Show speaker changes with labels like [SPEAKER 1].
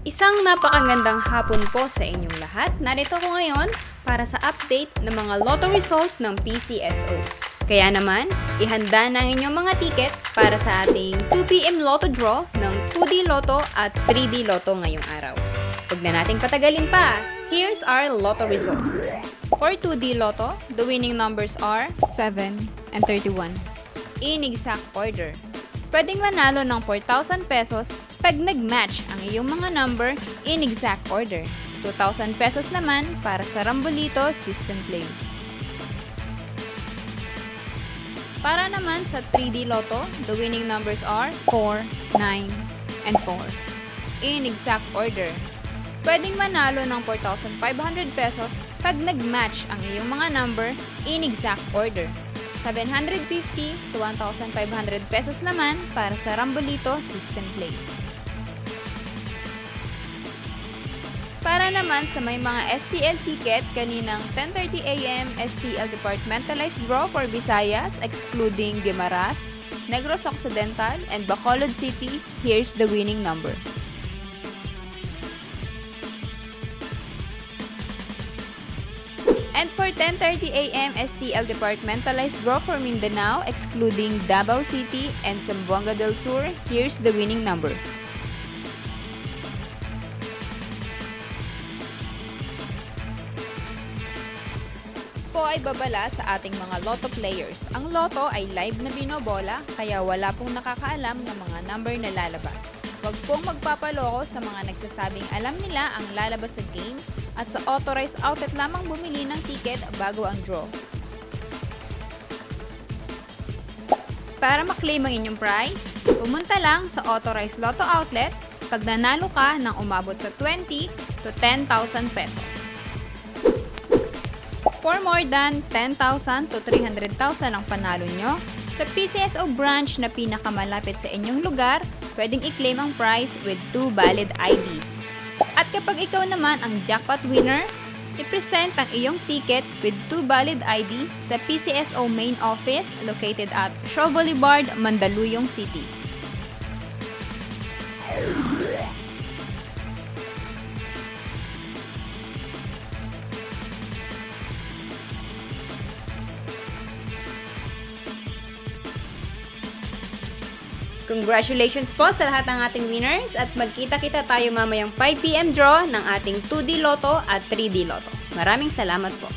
[SPEAKER 1] Isang napakagandang hapon po sa inyong lahat. Narito ko ngayon para sa update ng mga lotto result ng PCSO. Kaya naman, ihanda na ang inyong mga ticket para sa ating 2pm lotto draw ng 2D Lotto at 3D Lotto ngayong araw. Huwag na nating patagalin pa. Here's our lotto result. For 2D Lotto, the winning numbers are 7 and 31. In exact order. Pwedeng manalo ng 4,000 pesos pag nag-match ang iyong mga number in exact order. 2,000 pesos naman para sa Rambolito System Play. Para naman sa 3D Lotto, the winning numbers are 4, 9, and 4. In exact order. Pwedeng manalo ng 4,500 pesos pag nag-match ang iyong mga number in exact order. 750 to 1,500 pesos naman para sa Rambolito System Play. Para naman sa may mga STL ticket, kaninang 10:30 AM STL Departmentalized Draw for Visayas excluding Guimaras, Negros Occidental, and Bacolod City, here's the winning number. And for 10:30 AM STL Departmentalized Draw for Mindanao excluding Davao City and Zamboanga del Sur, here's the winning number. Po ay babala sa ating mga lotto players. Ang lotto ay live na binobola kaya wala pong nakakaalam ng mga number na lalabas. Huwag pong magpapaloko sa mga nagsasabing alam nila ang lalabas sa game at sa authorized outlet lamang bumili ng ticket bago ang draw. Para maklaim ang inyong prize, pumunta lang sa authorized lotto outlet pag nanalo ka ng umabot sa 20 to 10,000 pesos. For more than 10,000 to 300,000 ang panalo nyo, sa PCSO branch na pinakamalapit sa inyong lugar, pwedeng i-claim ang prize with 2 valid IDs. At kapag ikaw naman ang jackpot winner, i-present ang iyong ticket with 2 valid ID sa PCSO main office located at Shaw Boulevard, Mandaluyong City. Congratulations po sa lahat ng ating winners at magkita-kita tayo mamayang 5pm draw ng ating 2D Lotto at 3D Lotto. Maraming salamat po.